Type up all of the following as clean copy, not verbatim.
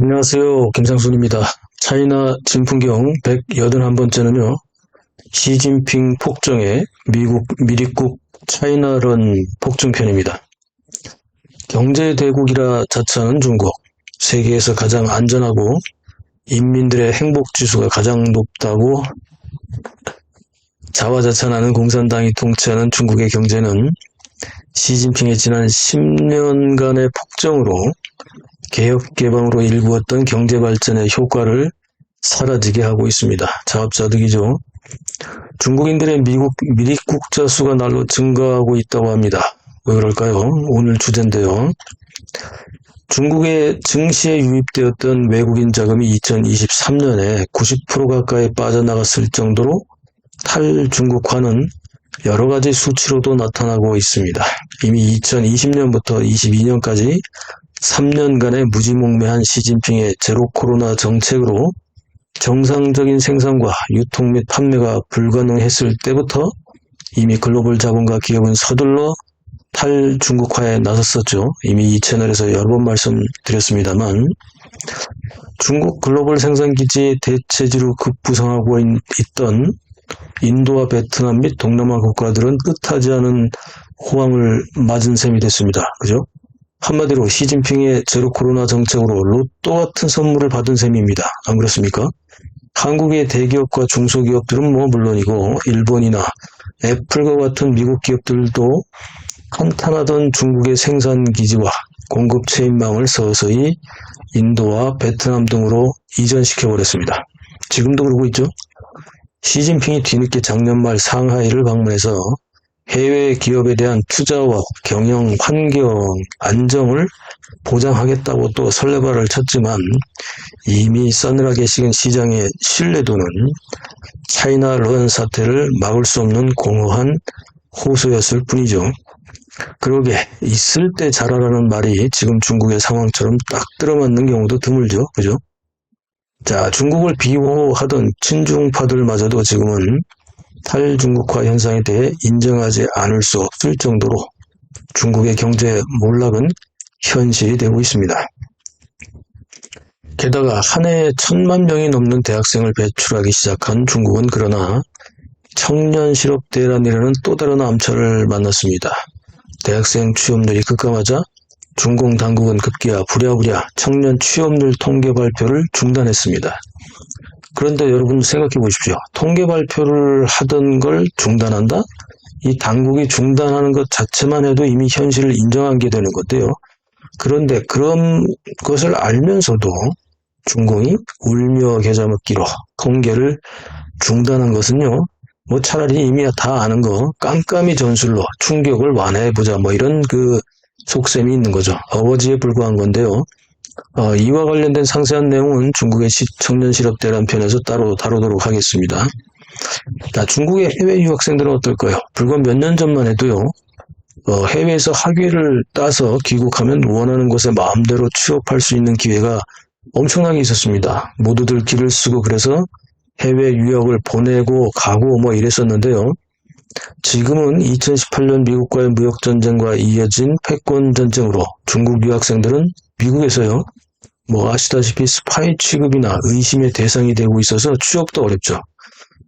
안녕하세요. 김상순입니다. 차이나 진풍경 181번째는요. 시진핑 폭정에 미국 미립국 차이나런 폭증편입니다. 경제 대국이라 자처하는 중국, 세계에서 가장 안전하고 인민들의 행복지수가 가장 높다고 자화자찬하는 공산당이 통치하는 중국의 경제는 시진핑의 지난 10년간의 폭정으로 개혁 개방으로 일구었던 경제 발전의 효과를 사라지게 하고 있습니다. 자업자득이죠. 중국인들의 미국 미립국자 수가 날로 증가하고 있다고 합니다. 왜 그럴까요? 오늘 주제인데요. 중국의 증시에 유입되었던 외국인 자금이 2023년에 90% 가까이 빠져나갔을 정도로 탈중국화는 여러 가지 수치로도 나타나고 있습니다. 이미 2020년부터 22년까지 3년간의 무지몽매한 시진핑의 제로 코로나 정책으로 정상적인 생산과 유통 및 판매가 불가능했을 때부터 이미 글로벌 자본과 기업은 서둘러 탈중국화에 나섰었죠. 이미 이 채널에서 여러 번 말씀드렸습니다만 중국 글로벌 생산기지의 대체지로 급부상하고 있던 인도와 베트남 및 동남아 국가들은 뜻하지 않은 호황을 맞은 셈이 됐습니다. 그죠? 한마디로 시진핑의 제로 코로나 정책으로 로또 같은 선물을 받은 셈입니다. 안 그렇습니까? 한국의 대기업과 중소기업들은 물론이고 일본이나 애플과 같은 미국 기업들도 한탄하던 중국의 생산기지와 공급 체인망을 서서히 인도와 베트남 등으로 이전시켜버렸습니다. 지금도 그러고 있죠. 시진핑이 뒤늦게 작년 말 상하이를 방문해서 해외 기업에 대한 투자와 경영 환경 안정을 보장하겠다고 또 설레발을 쳤지만 이미 싸늘하게 식은 시장의 신뢰도는 차이나 런 사태를 막을 수 없는 공허한 호소였을 뿐이죠. 그러게 있을 때 잘하라는 말이 지금 중국의 상황처럼 딱 들어맞는 경우도 드물죠. 그죠? 자, 중국을 비호하던 친중파들마저도 지금은 탈중국화 현상에 대해 인정하지 않을 수 없을 정도로 중국의 경제 몰락은 현실이 되고 있습니다. 게다가 한 해에 1000만 명이 넘는 대학생을 배출하기 시작한 중국은 그러나 청년 실업 대란이라는 또 다른 암철을 만났습니다. 대학생 취업률이 급감하자 중공 당국은 급기야 부랴부랴 청년 취업률 통계 발표를 중단했습니다. 그런데 여러분 생각해 보십시오. 통계 발표를 하던 걸 중단한다? 이 당국이 중단하는 것 자체만 해도 이미 현실을 인정한 게 되는 건데요. 그런데 그런 것을 알면서도 중공이 울며 겨자 먹기로 통계를 중단한 것은요. 차라리 이미 다 아는 거 깜깜이 전술로 충격을 완화해보자 이런 속셈이 있는 거죠. 어거지에 불과한 건데요. 이와 관련된 상세한 내용은 중국의 청년 실업 대란 편에서 따로 다루도록 하겠습니다. 자, 중국의 해외 유학생들은 어떨까요? 불과 몇 년 전만 해도요. 해외에서 학위를 따서 귀국하면 원하는 곳에 마음대로 취업할 수 있는 기회가 엄청나게 있었습니다. 모두들 길을 쓰고 그래서 해외 유학을 보내고 가고 이랬었는데요. 지금은 2018년 미국과의 무역전쟁과 이어진 패권전쟁으로 중국 유학생들은 미국에서요. 아시다시피 스파이 취급이나 의심의 대상이 되고 있어서 취업도 어렵죠.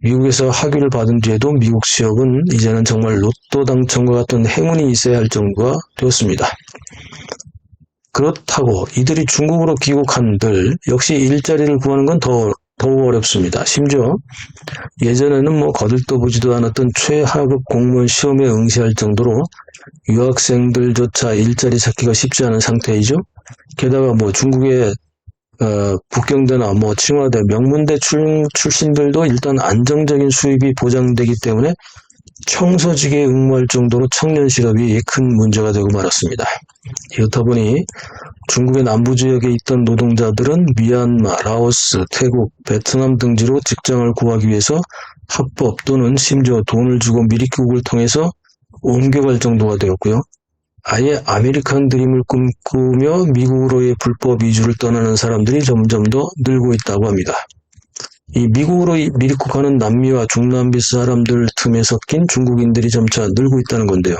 미국에서 학위를 받은 뒤에도 미국 취업은 이제는 정말 로또 당첨과 같은 행운이 있어야 할 정도가 되었습니다. 그렇다고 이들이 중국으로 귀국한들 역시 일자리를 구하는 건 더욱 어렵습니다. 심지어 예전에는 거들떠 보지도 않았던 최하급 공무원 시험에 응시할 정도로 유학생들조차 일자리 찾기가 쉽지 않은 상태이죠. 게다가 중국의 북경대나 칭화대, 명문대 출신들도 일단 안정적인 수입이 보장되기 때문에 청소직에 응모할 정도로 청년 실업이 큰 문제가 되고 말았습니다. 이렇다 보니 중국의 남부 지역에 있던 노동자들은 미얀마, 라오스, 태국, 베트남 등지로 직장을 구하기 위해서 합법 또는 심지어 돈을 주고 미리귀국을 통해서 옮겨갈 정도가 되었고요. 아예 아메리칸 드림을 꿈꾸며 미국으로의 불법 이주를 떠나는 사람들이 점점 더 늘고 있다고 합니다. 이 미국으로 미입국하는 남미와 중남미 사람들 틈에 섞인 중국인들이 점차 늘고 있다는 건데요.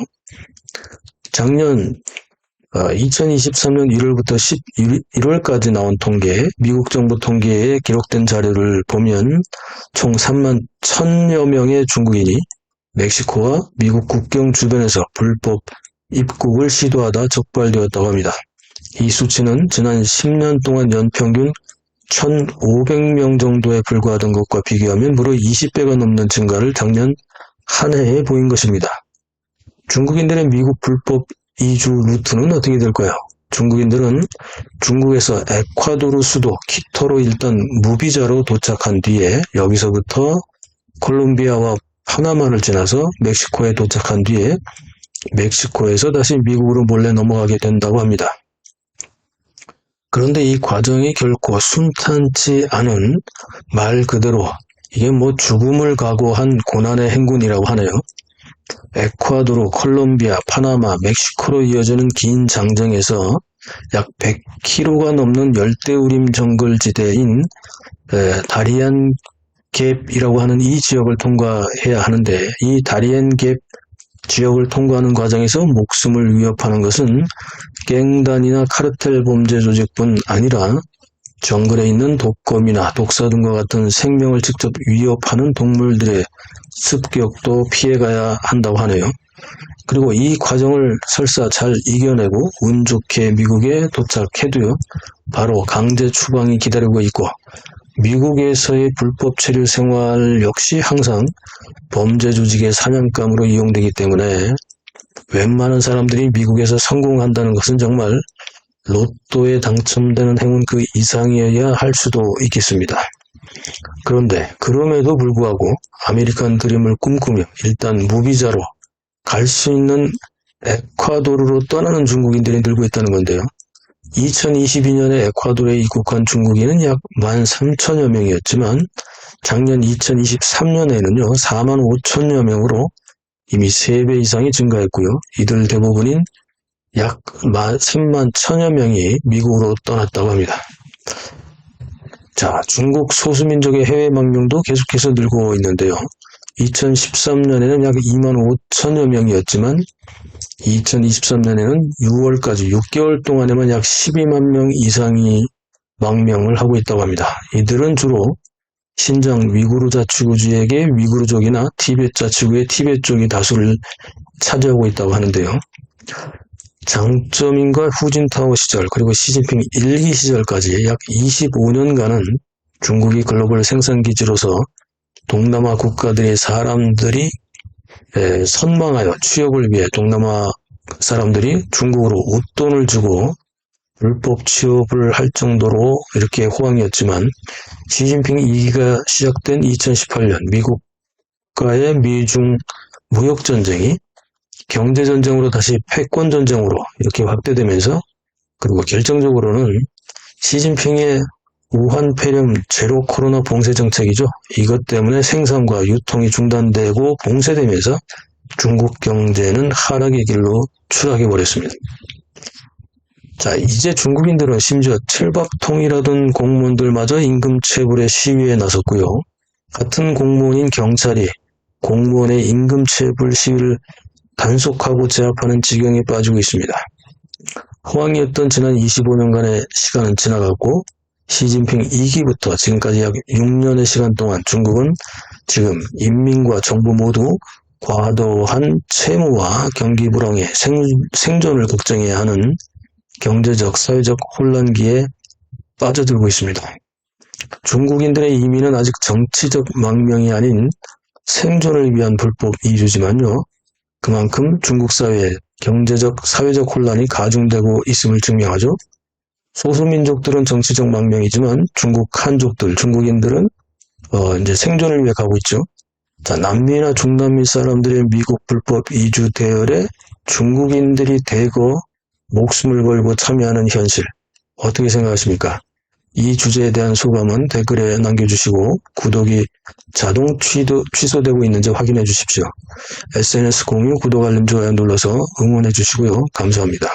작년 2023년 1월부터 11월까지 나온 통계, 미국 정부 통계에 기록된 자료를 보면 총 3만 1,000여 명의 중국인이 멕시코와 미국 국경 주변에서 불법 입국을 시도하다 적발되었다고 합니다. 이 수치는 지난 10년 동안 연평균 1,500명 정도에 불과하던 것과 비교하면 무려 20배가 넘는 증가를 작년 한 해에 보인 것입니다. 중국인들의 미국 불법 이주 루트는 어떻게 될까요? 중국인들은 중국에서 에콰도르 수도 키토로 일단 무비자로 도착한 뒤에 여기서부터 콜롬비아와 파나마를 지나서 멕시코에 도착한 뒤에 멕시코에서 다시 미국으로 몰래 넘어가게 된다고 합니다. 그런데 이 과정이 결코 순탄치 않은, 말 그대로 이게 죽음을 각오한 고난의 행군이라고 하네요. 에콰도르, 콜롬비아, 파나마, 멕시코로 이어지는 긴 장정에서 약 100km가 넘는 열대우림 정글지대인 다리안 갭이라고 하는 이 지역을 통과해야 하는데, 이 다리안 갭 지역을 통과하는 과정에서 목숨을 위협하는 것은 갱단이나 카르텔 범죄 조직뿐 아니라 정글에 있는 독거미나 독사 등과 같은 생명을 직접 위협하는 동물들의 습격도 피해가야 한다고 하네요. 그리고 이 과정을 설사 잘 이겨내고 운 좋게 미국에 도착해도요, 바로 강제 추방이 기다리고 있고, 미국에서의 불법 체류 생활 역시 항상 범죄 조직의 사냥감으로 이용되기 때문에 웬만한 사람들이 미국에서 성공한다는 것은 정말 로또에 당첨되는 행운 그 이상이어야 할 수도 있겠습니다. 그런데 그럼에도 불구하고 아메리칸 드림을 꿈꾸며 일단 무비자로 갈 수 있는 에콰도르로 떠나는 중국인들이 늘고 있다는 건데요. 2022년에 에콰도르에 입국한 중국인은 약 13,000여 명이었지만 작년 2023년에는요 45,000여 명으로 이미 3배 이상이 증가했고요. 이들 대부분인 약 31,000여 명이 미국으로 떠났다고 합니다. 자, 중국 소수민족의 해외 망명도 계속해서 늘고 있는데요. 2013년에는 약 25,000여 명이었지만 2023년에는 6월까지 6개월 동안에만 약 12만 명 이상이 망명을 하고 있다고 합니다. 이들은 주로 신장 위구르 자치구지역의 위구르족이나 티베트 자치구의 티베트족이 다수를 차지하고 있다고 하는데요. 장쩌민과 후진타오 시절 그리고 시진핑 1기 시절까지 약 25년간은 중국이 글로벌 생산기지로서 동남아 국가들의 사람들이 선망하여 취업을 위해 동남아 사람들이 중국으로 웃돈을 주고 불법 취업을 할 정도로 이렇게 호황이었지만 시진핑 2기가 시작된 2018년 미국과의 미중 무역전쟁이 경제전쟁으로 다시 패권전쟁으로 이렇게 확대되면서, 그리고 결정적으로는 시진핑의 우한 폐렴 제로 코로나 봉쇄 정책이죠. 이것 때문에 생산과 유통이 중단되고 봉쇄되면서 중국 경제는 하락의 길로 추락해버렸습니다. 자, 이제 중국인들은 심지어 칠밥통이라던 공무원들마저 임금체불의 시위에 나섰고요. 같은 공무원인 경찰이 공무원의 임금체불 시위를 단속하고 제압하는 지경에 빠지고 있습니다. 호황이었던 지난 25년간의 시간은 지나갔고 시진핑 2기부터 지금까지 약 6년의 시간 동안 중국은 지금 인민과 정부 모두 과도한 채무와 경기 불황에 생존을 걱정해야 하는 경제적, 사회적 혼란기에 빠져들고 있습니다. 중국인들의 이민은 아직 정치적 망명이 아닌 생존을 위한 불법 이주지만요. 그만큼 중국 사회의 경제적, 사회적 혼란이 가중되고 있음을 증명하죠. 소수민족들은 정치적 망명이지만 중국 한족들, 중국인들은 이제 생존을 위해 가고 있죠. 자, 남미나 중남미 사람들의 미국 불법 이주 대열에 중국인들이 대거 목숨을 걸고 참여하는 현실, 어떻게 생각하십니까? 이 주제에 대한 소감은 댓글에 남겨주시고 구독이 자동 취소되고 있는지 확인해 주십시오. SNS 공유, 구독, 알림, 좋아요 눌러서 응원해 주시고요. 감사합니다.